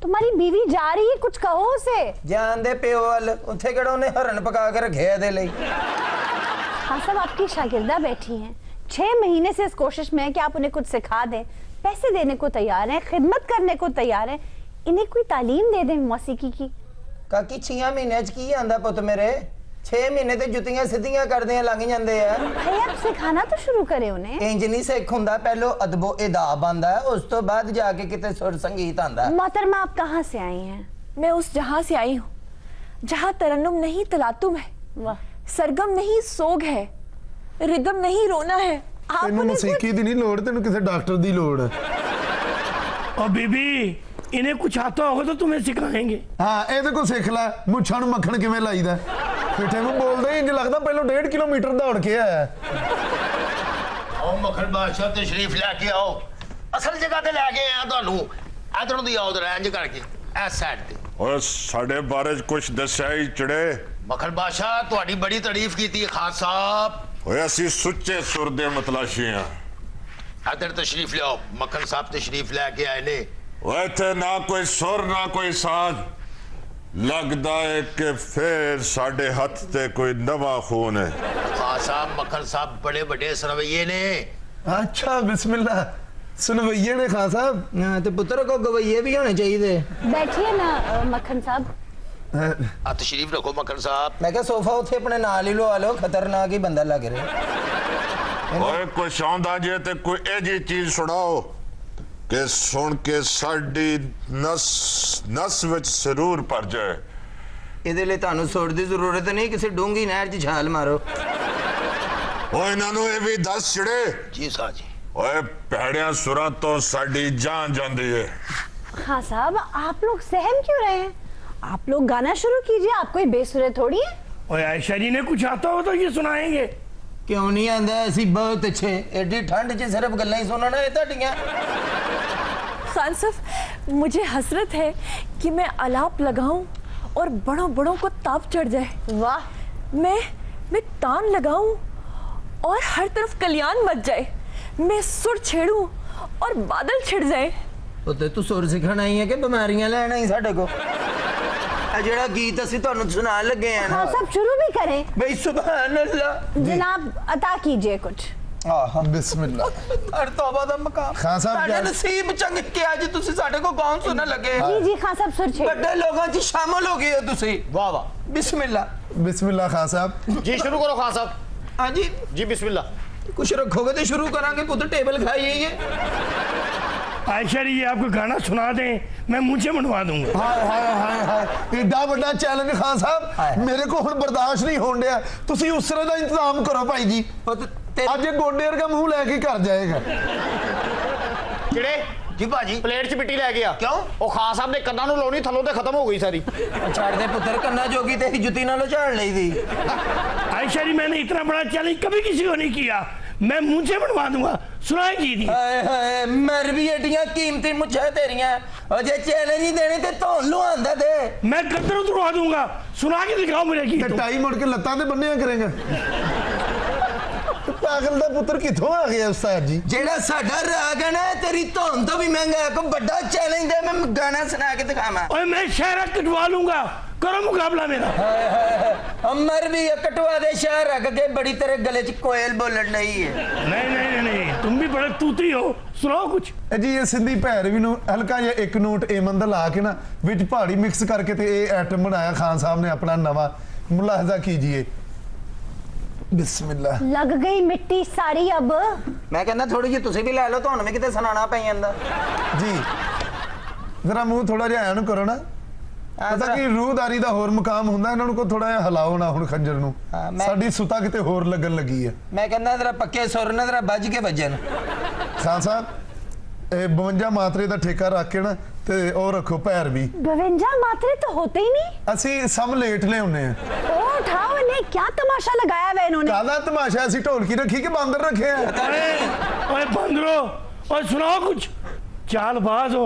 तुम्हारी बीवी जा रही है, कुछ कहो उसे। जान दे प्यो वाल, उथे केड़ा उन्हें हरन पका के रखे दे लई। हाँ साहब आपकी शागिर्दा बैठी हैं, 6 महीने से इस कोशिश में है कि आप उन्हें कुछ सिखा दें, पैसे देने को तैयार हैं, खिदमत करने को तैयार हैं, इन्हें कोई तालीम दे दें मौसीकी की। काकी 6 महीने च की आंदा पुत मेरे? 6 महीने ते जुतियां सीधियां करदे लंघ जांदे आ। भाई आप सिखाना तो शुरू करें उन्हें। इंज नहीं सिख हुंदा, पहलो अदबो इदाब आंदा है, उस तो बाद जाके किते सुर संगीत आंदा है। मोहतरमा आप कहाँ से आई हैं? मैं उस जहां से आई हूँ जहां तरन्नुम नहीं तलातुम है, वाह। सरगम नहीं सोग है, रिदम नहीं रोना है। आप तेनू उन्हें मसीकी दी नहीं लोड़, तेनू किसी डॉक्टर दी लोड़ है। और बीबी इन्हें कुछ आता होगा तो तुम्हें सिखाएंगे। हाँ ये को सिख ला, मुछां नूं मक्खन किवें लाईदा। पिठे नूं बोलदे इंज लगदा पहलों 1.5 किलोमीटर दौड़ के आया। आओ मक्खन बादशाह तशरीफ लेके आओ, असल जगह ते लेके आया तुहानू। इधरों दी आओ रेंज करके इस साइड ते। और साडे बारे च कुछ दस्या ही चढ़े। मक्खन बादशाह तुहाडी बड़ी तारीफ कीती है खान साहब। ओए असी सुच्चे सुर दे मतलाशी हां। इधर तशरीफ ले आओ, मक्खन साहब तशरीफ लेके आए ने। ओए थे ना कोई सुर ना कोई साज, लगदा है कि फिर साडे हथ ते कोई नवा खून है। खान साहब मक्खन साहब बड़े बड़े सरवैये ने। अच्छा बिस्मिल्लाह, सुनवैये ने खान साहब। हां ते पुत्र को गवैये भी होने चाहिए। बैठिए ना मक्खन साहब। तशरीफ रखो मक्खन साहब। मैं क्या सोफा उथे अपने नाल ही लवा लो, खतरनाक ही बंदा लग रहा। ओए कुछ आंदा जे ते कोई ए जी चीज सुनाओ कि सुन के साडी नस नस विच सरूर भर जाए। ਇਹਦੇ ਲਈ ਤੁਹਾਨੂੰ ਸੁਰ ਦੀ ਜ਼ਰੂਰਤ ਨਹੀਂ, ਕਿਸੇ ਡੂੰਗੀ ਨਹਿਰ 'ਚ ਛਾਲ ਮਾਰੋ। ओए इन्हां ए भी दस चढ़े। जी साहब जी। ओए भैड़ियां सुरां तो साडी जान जांदी है। हाँ साहब आप लोग सहम क्यों रहे हैं? आप लोग गाना शुरू कीजिए, आप कोई बेसुरे थोड़ी है। और आयशा जी ने कुछ आता हो तो ये सुनाएंगे। क्यों नहीं आंदा? ਅਸੀਂ बहुत अच्छे, एडी ठंड 'ਚ सिर्फ गल्लां ही सुनना है ਤੁਹਾਡੀਆਂ। खान साहब मुझे हसरत है कि मैं अलाप लगाऊं और बड़ों बड़ों को ताप चढ़ जाए। वाह। मैं तान लगाऊं और हर तरफ कल्याण मच जाए, मैं सुर छेड़ूं और बादल छिड़ जाए। तो तू सुर सिखाना ही है कि बीमारियां लेना ही साडे को? आ जेड़ा गीत ਅਸੀਂ ਤੁਹਾਨੂੰ ਸੁਣਾਉਣ ਲੱਗੇ ਆ ਨਾ। हाँ साहब शुरू भी करें। भाई सुभान अल्लाह। जनाब अता कीजिए कुछ। बिस्मिल्लाह। और तौबा दा मकाम खान साहब साडे क्या- नसीब चंगे कि अज तुसी साडे को कौन सुनने लगे जी जी खान साहब सुर छेड़ बड़े लोगों च शामिल हो गए हो तुसी वाह वाह बिस्मिल्लाह बिस्मिल्लाह खान साहब। जी शुरू करो खान साहब। हाँ जी जी बिस्मिल्लाह। कुछ रखोगे तो शुरू करांगे पुत्र टेबल खाई है आयशा जी, ये आपको गाना सुना दें, मैं मुझे बनवा दूंगा। हाय हाय हाय हाय, एडा बड़ा चैलेंज खान साहब मेरे को हुण बर्दाश्त नहीं होण दिया। तुसी उस तरह का इंतजाम करो भाई जी। ਅੱਜ ਗੋਡੇ ਵਰਗਾ ਮੂੰਹ ਲੈ ਕੇ ਘਰ ਜਾਏਗਾ। ਕਿਹੜੇ ਜੀ ਭਾਜੀ ਪਲੇਟ 'ਚ ਮਿੱਟੀ ਲੈ ਗਿਆ ਕਿਉਂ? ਉਹ ਖਾਨ ਸਾਹਿਬ ਨੇ ਕੰਨਾਂ ਨੂੰ ਲਾਉਣੀ ਥੱਲੋਂ ਤੇ ਖਤਮ ਹੋ ਗਈ ਸਾਰੀ। ਛੱਡ ਦੇ ਪੁੱਤਰ ਕੰਨਾ ਜੋਗੀ तेरी जुती नालों झाड़ ली थी। आयशा जी, मैंने इतना बड़ा चैलेंज कभी किसी को नहीं किया, मैं मुझे बनवा दूंगा। सुनाए जी दी। हाय हाय मर भी एडियां कीमती मुझे तेरियां और जे चैलेंज ही देने ते धौन लुआंदा दे। मैं कदर उतरवा दूंगा, सुना के दिखाओ मेरे की। ਤੇ ਟਾਈ ਮੁੜ ਕੇ ਲੱਤਾਂ ਤੇ ਬੰਨਿਆ ਕਰੇਗਾ। ਪਾਗਲ ਦਾ ਪੁੱਤਰ ਕਿੱਥੋਂ ਆ ਗਿਆ ਉਸਤਾਦ ਜੀ? जेड़ा साडा राग है ना तेरी धौन तो भी महंगा है। कोई बड़ा चैलेंज दे मैं गाना सुना के दिखावा। ओए मैं शहर कटवा लूंगा, करो मुकाबला मेरा। मर भी कटवा दे शहर रख के बड़ी तेरे गले च कोयल बोलन नहीं है। नहीं नहीं नहीं नहीं, तुम भी बड़े तूती हो, सुनाओ कुछ। ਜੀ ਇਹ ਸਿੰਧੀ ਭੈਰਵੀ ਨੂੰ ਹਲਕਾ ਜਿਹਾ ਇੱਕ ਨੋਟ ਏਮਨ ਦਾ ਲਾ ਕੇ ਨਾ ਵਿੱਚ ਪਹਾੜੀ ਮਿਕਸ ਕਰਕੇ ਤੇ ਇਹ ਐਟਮ ਬਣਾਇਆ ਖਾਨ ਸਾਹਿਬ ਨੇ ਆਪਣਾ ਨਵਾਂ। ਮੁਲਾਹਜ਼ਾ कीजिए। बिस्मिल्लाह। लग गई मिट्टी सारी अब। मैं कहना थोड़ी जी तुसी भी ले लो धौन में किते सुनाना पई ਜਾਂਦਾ ਜੀ ਜ਼ਰਾ ਮੂੰਹ ਥੋੜਾ ਜਿਹਾ ਐਨ ਕਰੋ ਨਾ। ਪਤਾ ਕੀ ਰੂਹਦਾਰੀ ਦਾ ਹੋਰ ਮੁਕਾਮ ਹੁੰਦਾ, ਇਹਨਾਂ ਨੂੰ ਕੋ ਥੋੜਾ ਜਿਹਾ ਹਿਲਾਓ ਨਾ ਹੁਣ ਖੰਜਰ ਨੂੰ। ਸਾਡੀ ਸੁਤਾ ਕਿਤੇ ਹੋਰ ਲੱਗਣ ਲੱਗੀ ਹੈ। मैं कहना जरा पक्के सुर ने जरा बज के बजन। ਖਾਨ ਸਾਹਿਬ ਇਹ 52 ਮਾਤਰੇ ਦਾ ਠੇਕਾ ਰੱਖ ਕੇ ਨਾ ਤੇ ਉਹ ਰੱਖੋ ਭੈਰਵੀ। 52 मात्रे तो होते ही नहीं। ਅਸੀਂ ਸਭ ਲੇਟ ਲਿਆਉਨੇ ਆ। ओ उठाओ इन्हें, क्या तमाशा लगाया हुआ इन्होंने। ਕਾਹਦਾ ਤਮਾਸ਼ਾ? ਅਸੀਂ ਢੋਲਕੀ ਰੱਖੀ ਕਿ ਬਾਂਦਰ ਰੱਖੇ ਆ? ओए बंदरो, ओए सुनाओ कुछ, चालबाज हो,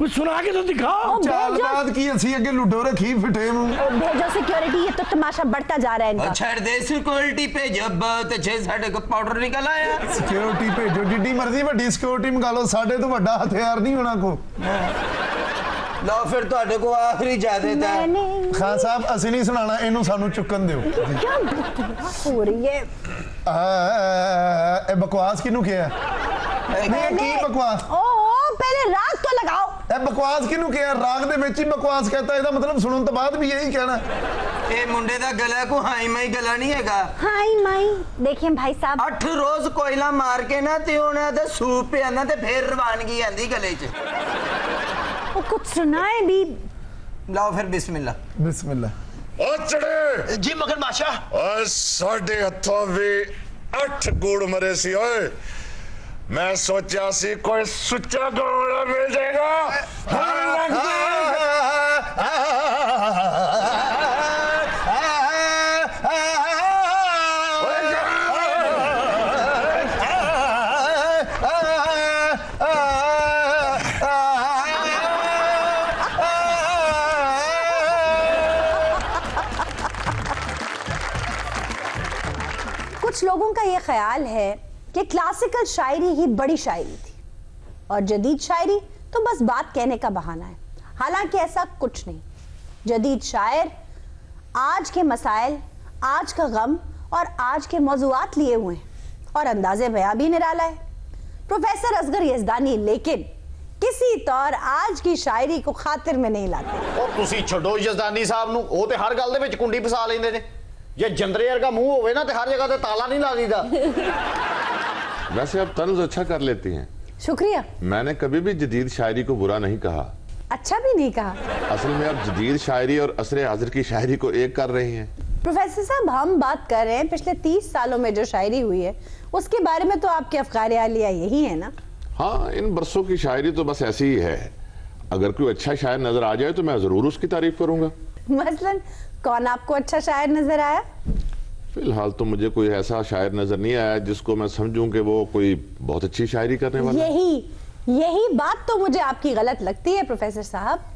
कुछ सुना के तो दिखाओ। ओ, ਚਾਲਬਾਜ਼ ਕੀ ਅਸੀਂ ਅੱਗੇ ਲੁੱਡੋ ਰੱਖੀ ਫਿੱਟੇ ਨੂੰ। ओ, भेजो सिक्योरिटी, ये तो तमाशा बढ़ता जा रहा है इनका। छड़ दे सिक्योरिटी पे जब ते छे साडे को पाउडर निकल आया। ਸਿਕਿਉਰਿਟੀ ਭੇਜੋ, ਜਿੱਡੀ ਮਰਜ਼ੀ ਵੱਡੀ ਸਿਕਿਉਰਿਟੀ ਮੰਗਾ ਲਓ, ਸਾਡੇ ਤੋਂ ਵੱਡਾ ਹਥਿਆਰ ਨਹੀਂ ਹੋਣਾ ਕੋ। लो फिर ਤੁਹਾਡੇ ਕੋ ਆਖਰੀ ਇਜਾਜ਼ਤ ਹੈ। मैंने ਖਾਨ ਸਾਹਿਬ ਅਸੀਂ ਨਹੀਂ ਸੁਣਾਣਾ, ਇਹਨੂੰ ਸਾਨੂੰ ਚੁੱਕਣ ਦਿਓ। क्या बकवास हो रही है। ਇਹ ਬਕਵਾਸ ਕਿਹਨੂੰ ਕਿਹਾ? ਨਹੀਂ ਕੀ ਬਕਵਾਸ? ओ पहले राग तो लगाओ। ਇਹ ਬਕਵਾਸ ਕਿਹਨੂੰ ਕਿਹਾ? ਰਾਗ ਦੇ ਵਿੱਚ ਹੀ ਬਕਵਾਸ ਕਹਤਾ, ਇਹਦਾ ਮਤਲਬ ਸੁਣਨ ਤੋਂ ਬਾਅਦ ਵੀ ਇਹੀ ਕਹਿਣਾ। ਇਹ ਮੁੰਡੇ ਦਾ ਗਲਾ ਕੋ ਹਾਈ ਮਾਈ ਗਲਾ ਨਹੀਂ ਹੈਗਾ। हाय माई, देखिए भाई साहब 8 रोज कोयला मार के ना ते ਉਹਨਾਂ ਦਾ ਸੂਪ ਪਿਆਣਾ ਤੇ ਫਿਰ ਰਵਾਨਗੀ ਆਂਦੀ ਗਲੇ 'ਚ। वो कुछ सुनाए भी। ਲਾਓ ਫਿਰ ਬਿਸਮਿਲ੍ਲਾ। ਬਿਸਮਿल्लाह। चढ़े जी मगर बादशाह ਓਏ ਸਾਡੇ ਹੱਥੋਂ ਵੀ 8 ਗੁੜ ਮਰੇ ਸੀ। ਓਏ ਮੈਂ ਸੋਚਿਆ ਸੀ ਕੋਈ ਸੁੱਚਾ ਗਾਉਣ ਵਾਲਾ ਮਿਲ ਜਾਏਗਾ। कुछ लोगों का ये ख्याल है कि क्लासिकल शायरी ही बड़ी शायरी थी और जदीद शायरी तो बस बात कहने का बहाना है। हालांकि ऐसा कुछ नहीं। जदीद शायर आज के मसाइल, आज का गम और आज के मौज़ूआत लिए हुए हैं और अंदाज़े बयां भी निराला है। प्रोफेसर असगर यज़दानी लेकिन किसी तौर आज की शायरी को खातिर में नहीं लाते। ਉਹ ਤੁਸੀਂ ਛੱਡੋ ਯਜ਼ਦਾਨੀ ਸਾਹਿਬ ਨੂੰ, ਉਹ ਤੇ ਹਰ ਗੱਲ ਦੇ ਵਿੱਚ ਕੁੰਡੀ ਫਸਾ ਲੈਂਦੇ ਨੇ। ਜੇ ਜੰਦਰੇ ਵਰਗਾ ਮੂੰਹ ਹੋਵੇ ਨਾ ਤੇ ਹਰ ਜਗ੍ਹਾ ਤੇ ਤਾਲਾ ਨਹੀਂ ਲਾ ਦੀਦਾ। वैसे आप तर्ज अच्छा कर लेती हैं। शुक्रिया। मैंने कभी भी जदीद शायरी को बुरा नहीं कहा। अच्छा भी नहीं कहा। असल में आप जदीद शायरी और असरे हाजिर की शायरी को एक कर रही हैं। प्रोफेसर साहब हम बात कर रहे हैं पिछले 30 सालों में जो शायरी हुई है उसके बारे में, तो आपके अफकार आलिया यही है ना। हाँ, इन बरसों की शायरी तो बस ऐसी ही है। अगर कोई अच्छा शायर नजर आ जाए तो मैं जरूर उसकी तारीफ करूंगा। मसलन कौन आपको अच्छा शायर नजर आया? फिलहाल तो मुझे कोई ऐसा शायर नजर नहीं आया जिसको मैं समझूं कि वो कोई बहुत अच्छी शायरी करने वाला है। यही बात तो मुझे आपकी गलत लगती है प्रोफेसर साहब।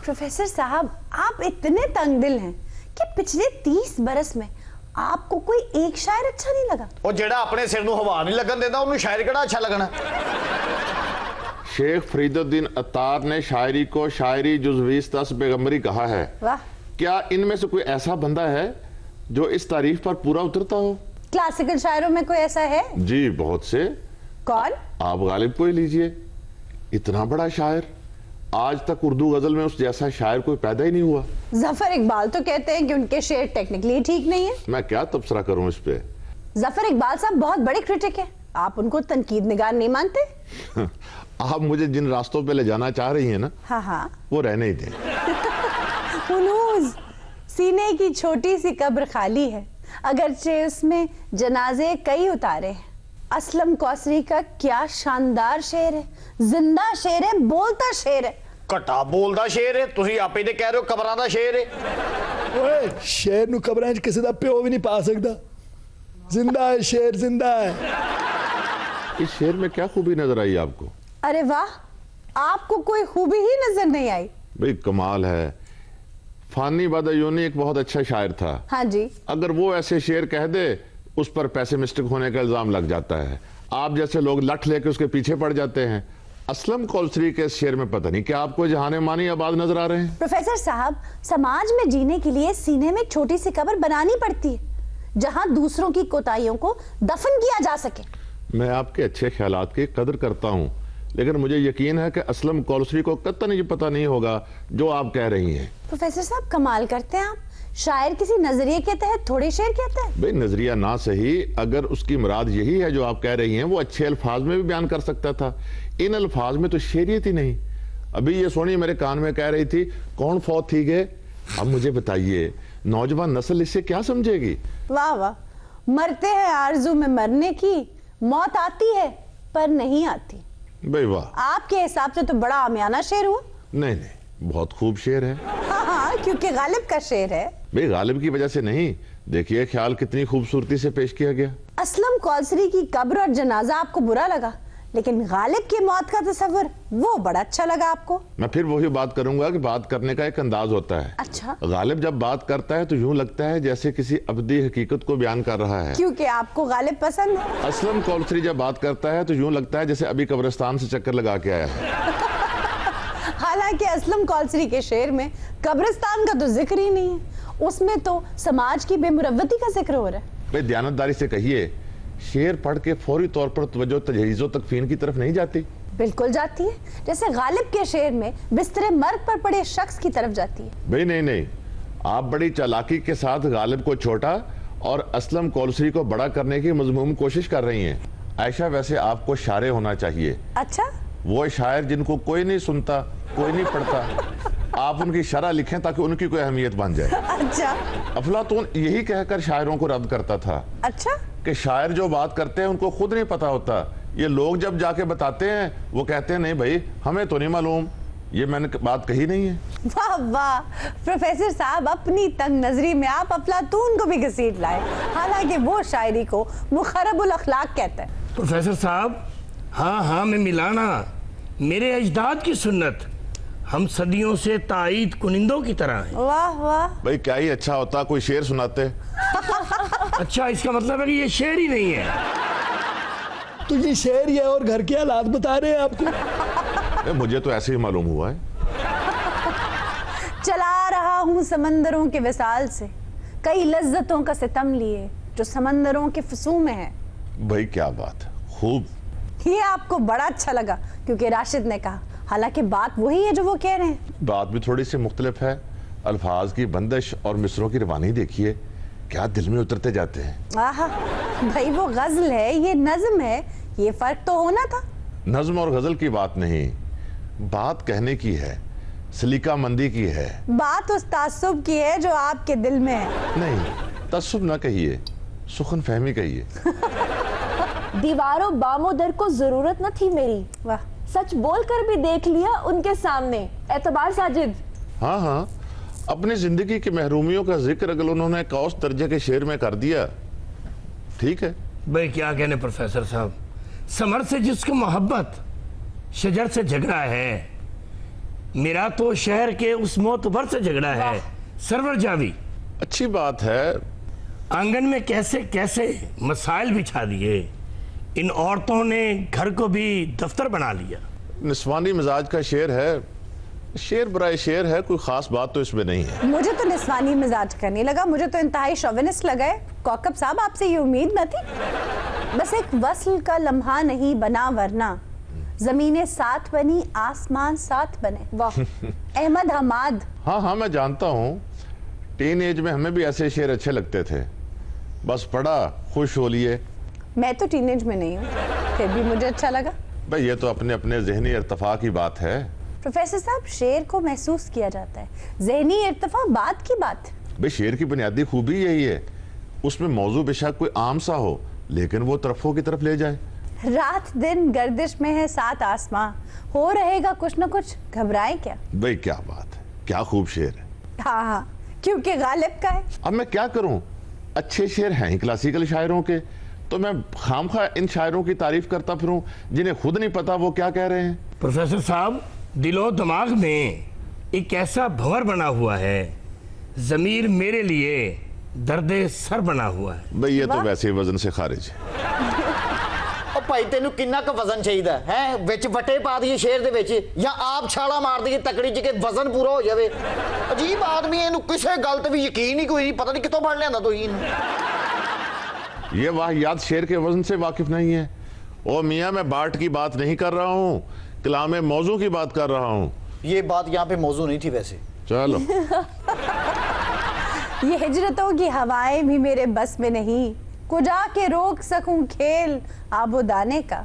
प्रोफेसर साहब आप इतने तंग दिल हैं कि पिछले 30 बरस में आपको कोई एक शायर अच्छा नहीं लगा। ਉਹ ਜਿਹੜਾ ਆਪਣੇ ਸਿਰ ਨੂੰ ਹਵਾ ਨਹੀਂ ਲੱਗਣ ਦਿੰਦਾ ਉਹਨੂੰ ਸ਼ਾਇਰ ਕਿਹੜਾ ਅੱਛਾ ਲੱਗਣਾ। शेख फरीदुद्दीन अत्तार ने शायरी को शायरी जुज़ 20 पैगंबरी कहा है। वाह। क्या इनमें से कोई ऐसा बंदा है जो इस तारीफ पर पूरा उतरता हो? क्लासिकल शायरों में कोई ऐसा है? जी बहुत से। कौन? आप गालिब को ही लीजिए, इतना बड़ा शायर, आज तक उर्दू गजल में उस जैसा शायर कोई पैदा ही नहीं हुआ। जफर इकबाल तो कहते हैं कि उनके शेर टेक्निकली ठीक नहीं है। मैं क्या तबसरा करूं इस पे। जफर इकबाल साहब बहुत बड़े क्रिटिक है, आप उनको तनकीद निगार नहीं मानते? आप मुझे जिन रास्तों पे ले जाना चाह रही हैं ना, हाँ हाँ, वो रहने ही दें। हुनूज, सीने की छोटी सी कब्र खाली है, अगरचे उसमें जनाजे कई उतारे हैं। असलम कौसरी का क्या शानदार शेर है, जिंदा शेर है, बोलता शेर है। ਘਟਾ ਬੋਲਦਾ ਸ਼ੇਰ ਹੈ, ਤੁਸੀਂ ਆਪੇ ਤੇ ਕਹਿ ਰਹੇ ਹੋ ਕਬਰਾਂ ਦਾ ਸ਼ੇਰ ਹੈ। ਓਏ शेर ਨੂੰ ਕਬਰਾਂ 'ਚ ਕਿਸੇ ਦਾ ਪਿਓ ਵੀ ਨਹੀਂ ਪਾ ਸਕਦਾ। जिंदा है शेर, जिंदा है। इस शेर में क्या खूबी नजर आई आपको? अरे वाह, आपको कोई खूबी ही नजर नहीं आई? भाई कमाल है। फानी बदायूनी एक बहुत अच्छा शायर था। हाँ जी। अगर वो ऐसे शेर कह दे, उस पर पेसिमिस्टिक होने का इल्जाम लग जाता है। आप जैसे लोग लठ लेके उसके पीछे पड़ जाते हैं। असलम कौसरी के शेर में पता नहीं क्या आपको जहाने मानी आबाद नजर आ रहे हैं। प्रोफेसर साहब, समाज में जीने के लिए सीने में एक छोटी सी कब्र बनानी पड़ती है, जहां दूसरों की कोताहियों को दफन किया जा सके। मैं आपके अच्छे ख्यालात की कदर करता हूँ, लेकिन मुझे यकीन है कि असलम कौसरी को कतई ये पता नहीं होगा जो आप कह रही हैं। प्रोफेसर साहब कमाल करते हैं आप, शायर किसी नजरिए के तहत थोड़े शेर कहता है। भाई नजरिया ना सही, अगर उसकी मुराद यही है जो आप कह रही हैं, वो अच्छे अल्फाज में भी बयान कर सकता था। इन अल्फाज में तो शेरियत ही नहीं। अभी ये सोनी मेरे कान में कह रही थी कौन फौत थी गे। अब मुझे बताइए नौजवान नस्ल इससे क्या समझेगी? वाह वाह, मरते हैं आरजू में मरने की, मौत आती है पर नहीं आती। भाई वाह, आपके हिसाब से तो बड़ा आमियाना शेर हुआ। नहीं नहीं, बहुत खूब शेर है। हाँ हाँ, क्योंकि गालिब का शेर है। भाई गालिब की वजह से नहीं, देखिए ख्याल कितनी खूबसूरती से पेश किया गया। असलम कौसरी की कब्र और जनाजा आपको बुरा लगा, लेकिन गालिब की मौत का तस्वर वो बड़ा अच्छा लगा आपको। मैं फिर वही बात करूंगा कि बात करने का एक अंदाज होता है। अच्छा। गालिब जब बात करता है तो यूं लगता है जैसे किसी अबदी हकीकत को बयान कर रहा है। क्योंकि आपको गालिब पसंद है। असलम कौसरी जब बात करता है तो यूं लगता है जैसे अभी कब्रिस्तान से चक्कर लगा के आया है। हालांकि असलम कौसरी के शेर में कब्रिस्तान का तो जिक्र ही नहीं है, उसमें तो समाज की बेमुरव्वती का जिक्र हो रहा है। भाई दयानतदारी से कहिए, शेर पढ़ के फौरी तौर पर तवज्जो तजहीज़ों तकफीन की तरफ नहीं जाती? बिल्कुल जाती है, जैसे गालिब के शेर में बिस्तरे मर्द पर पड़े शख्स की तरफ जाती है। भाई नहीं नहीं, आप बड़ी चालाकी के साथ गालिब को छोटा और असलम कौसरी को बड़ा करने की मजमूम कोशिश कर रही हैं। आयशा, वैसे आपको शायर होना चाहिए। अच्छा? वो शायर जिनको कोई नहीं सुनता, कोई नहीं पढ़ता, आप उनकी शरह लिखें ताकि उनकी कोई अहमियत बन जाए। अच्छा। अफलातून यही कहकर शायरों को रद्द करता था। अच्छा? कि शायर जो बात करते हैं उनको खुद नहीं पता होता, ये लोग जब जाके बताते हैं वो कहते हैं नहीं भाई हमें तो नहीं मालूम, ये मैंने बात कही नहीं है। वाह वाह, प्रोफेसर साहब अपनी तंग नजरी में आप अफलातून को भी घसीट लाए, हालांकि वो शायरी को मुखरबुल अखलाक कहता है। प्रोफेसर साहब, हाँ हाँ मैं मिलाना, मेरे अजदाद की सुन्नत, हम सदियों से ताईद कुनिंदों की तरह हैं। वाह वाह। भाई क्या ही अच्छा होता कोई शेर सुनाते। अच्छा, इसका मतलब है कि ये शेर ही नहीं है। तो ये शेर ही है और घर के हालात बता रहे हैं आपको। मुझे तो ऐसे ही मालूम हुआ है। चला रहा हूँ समंदरों के विसाल से, कई लज्जतों का सितम लिए जो समंदरों के फसू में है। भाई क्या बात, खूब। ये आपको बड़ा अच्छा लगा क्योंकि राशिद ने कहा, हालांकि बात वही है जो वो कह रहे हैं। बात भी थोड़ी सी मुख्तलिफ है। अल्फाज की बंदिश और मिसरों की रवानी देखिए, क्या दिल में उतरते जाते हैं। आहा, भाई वो गजल है, ये नज्म है, ये फर्क तो होना था। नज्म और गजल की बात नहीं, बात कहने की है, सलीका मंदी की है। बात उस तासुब की है जो आपके दिल में है। नहीं, तसुब ना कहिए, सुखन फहमी कहिए। दीवारों बामोदर को जरूरत न थी मेरी, वाह, सच बोलकर भी देख लिया उनके सामने। एतबार साजिद। हाँ हाँ, अपनी जिंदगी की महरूमियों का जिक्र अगर उन्होंने कौस दर्जे के शेर में कर दिया, ठीक है। भाई क्या कहने प्रोफेसर साहब, समर से जिसको मोहब्बत, शजर से झगड़ा है, मेरा तो शहर के उस मोतबर से झगड़ा है। सरवर जावी, अच्छी बात है। आंगन में कैसे कैसे मसाइल बिछा दिए, इन औरतों ने घर को भी दफ्तर बना लिया। निस्वानी मिजाज का शेर है, शेर बराए शेर है, कोई खास बात तो इसमें नहीं है। मुझे तो निस्वानी मिजाज का नहीं लगा, मुझे तो इंतहाई शोविनिस्ट लगा है। कौकब साहब आपसे ये उम्मीद न थी। बस एक वस्ल का लम्हा नहीं बना वरना जमीनें साथ बनी आसमान साथ बने। वाह अहमद हमाद। हाँ हाँ मैं जानता हूँ, टीन एज में हमें भी ऐसे शेर अच्छे लगते थे, बस पढ़ा खुश हो लिए। मैं तो टीनेज में नहीं हूँ, फिर भी मुझे अच्छा लगा। भाई ये तो अपने अपने ज़हनी इर्तिफा की बात है। प्रोफेसर साहब शेर को महसूस किया जाता है, ज़हनी इर्तिफा बात की बात है। भाई शेर की बुनियादी खूबी यही है, उसमें मौजू बेशक कोई आम सा हो लेकिन वो तरफों की तरफ ले जाए। रात दिन गर्दिश में है सात आसमां, हो रहेगा कुछ न कुछ, घबराए क्या। भाई क्या बात है, क्या खूब शेर है। हाँ हाँ क्योंकि गालिब का है। अब मैं क्या करूं, अच्छे शेर हैं ही क्लासिकल शायरों के, तो मैं खामखा इन शायरों की तारीफ करता फिरूं जिन्हें खुद नहीं पता वो क्या कह रहे हैं। प्रोफेसर साहब दिलो दिमाग में एक ऐसा भंवर बना हुआ है, जमीर मेरे लिए दर्दे सर बना हुआ है। भाई ये तो वैसे ही वजन से खारिज है। ਉਹ ਭਾਈ ਤੈਨੂੰ ਕਿੰਨਾ ਕੁ ਵਜ਼ਨ ਚਾਹੀਦਾ ਹੈ ਵਿੱਚ ਵਟੇ ਪਾ ਦਈਏ ਸ਼ੇਰ ਦੇ ਵਿੱਚ ਜਾਂ ਆਪ ਛਾਲਾ ਮਾਰ ਦਈਏ ਤਕੜੀ ਚ ਕਿ ਵਜ਼ਨ ਪੂਰਾ ਹੋ ਜਾਵੇ ਅਜੀਬ ਆਦਮੀ ਇਹਨੂੰ ਕਿਸੇ ਗੱਲ ਤੇ ਵੀ ਯਕੀਨ ਹੀ ਕੋਈ ਨਹੀਂ ਪਤਾ ਨਹੀਂ ਕਿੱਥੋਂ ਫੜ ਲਿਆਂਦਾ ਤੁਸੀਂ ਇਹਨੂੰ ये वाहियात शेर के वजन से वाकिफ नहीं है। ओ मियाँ मैं बाट की बात नहीं कर रहा हूँ, कलाम मौजू की बात कर रहा हूँ। ये बात यहाँ पे मौजू नहीं थी वैसे। चलो ये हिजरतों की हवाएं भी मेरे बस में नहीं, कुजा के रोक सकूं खेल आबोदाने का,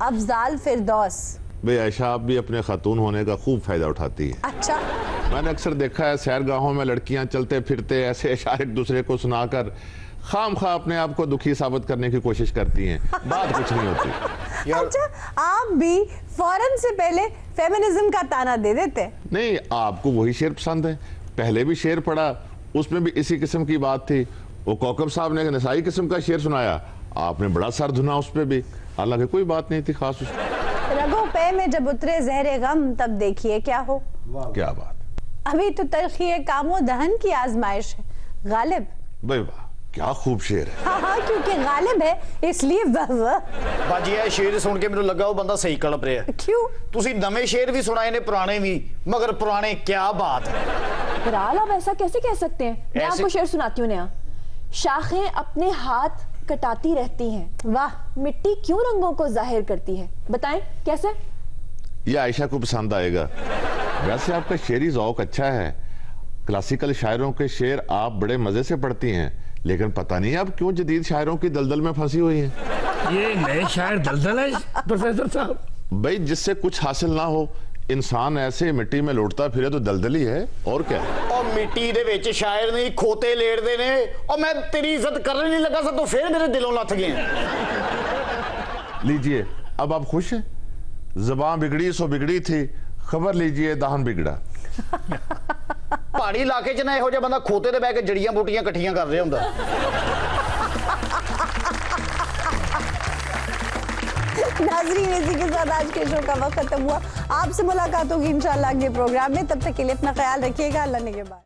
अफजाल फिरदौस। भाई आयशा आप भी अपने खातून होने का खूब फायदा उठाती है। अच्छा मैंने अक्सर देखा है सैरगाहों में लड़कियां चलते फिरते ऐसे इशारे एक दूसरे को सुनाकर खाम खा अपने आप को दुखी साबित करने की कोशिश करती हैं, बात कुछ नहीं होती। अच्छा आप भी फौरन से पहले फेमिनिज्म का ताना दे देते। नहीं आपको वही शेर पसंद है, पहले भी शेर पढ़ा उसमें भी इसी किस्म की बात थी। वो कौकब साहब ने नसाई किस्म का शेर सुनाया, आपने बड़ा सर धुना उस पर भी, हालांकि कोई बात नहीं थी खास उसमें। रगों पे में जब उतरे जहरे गम तब देखिए क्या हो। क्या बात, अभी तो तलखी कामो दहन की आजमाइश है। गालिब भाई वाह क्या खूब शेर है। हाँ हाँ क्योंकि गालिब है इसलिए वाह वाह। ਬਾਜੀ ਇਹ ਸ਼ੇਰ ਸੁਣ ਕੇ ਮੈਨੂੰ ਲੱਗਾ ਉਹ ਬੰਦਾ ਸਹੀ ਕਲਪ ਰਿਹਾ। क्यों? ਤੁਸੀਂ ਨਵੇਂ ਸ਼ੇਰ ਵੀ ਸੁਣਾਏ ਨੇ ਪੁਰਾਣੇ ਵੀ, मगर पुराने क्या बात है। फिलहाल आप ऐसा कैसे कह सकते हैं? मैं ऐसे- आपको शेर सुनाती हूँ नया। शाखें अपने हाथ कटाती रहती हैं, वाह मिट्टी क्यों रंगों को जाहिर करती है? बताएं कैसे? ये आयशा को पसंद आएगा। वैसे आपका शेरी ज़ौक अच्छा है, क्लासिकल शायरों के शेर आप बड़े मजे से पढ़ती हैं, लेकिन पता नहीं आप क्यों जदीद शायरों की दलदल में फंसी हुई हैं। ये नए शायर दलदल है प्रोफेसर साहब। भाई जिससे कुछ हासिल ना हो इंसान ऐसे मिट्टी में लौटता फिरे तो दलदल ही है और क्या है। ਉਹ ਮਿੱਟੀ ਦੇ ਵਿੱਚ ਸ਼ਾਇਰ ਨਹੀਂ ਖੋਤੇ ਲੇੜਦੇ ਨੇ। ਉਹ ਮੈਂ ਤੇਰੀ ਇੱਜ਼ਤ ਕਰਨ ਨਹੀਂ ਲੱਗਾ ਸਾ तो फिर मेरे दिलों ਲੱਥ गए। लीजिए अब आप खुश हैं, ज़बान बिगड़ी सो बिगड़ी थी, खबर लीजिए दाहन बिगड़ा। ਪਹਾੜੀ ਇਲਾਕੇ 'ਚ ਨਾ ਇਹੋ ਜਿਹਾ ਬੰਦਾ ਖੋਤੇ ਤੇ ਬਹਿ ਕੇ ਜੜੀਆਂ ਬੂਟੀਆਂ ਇਕੱਠੀਆਂ ਕਰ ਰਿਹਾ ਹੁੰਦਾ। नाजरीन इसी के साथ आज के शो का वक्त खत्म हुआ। आपसे मुलाकात होगी इंशाल्लाह अगले प्रोग्राम में, तब तक के लिए अपना ख्याल रखिएगा। अल्लाह ने के बाद।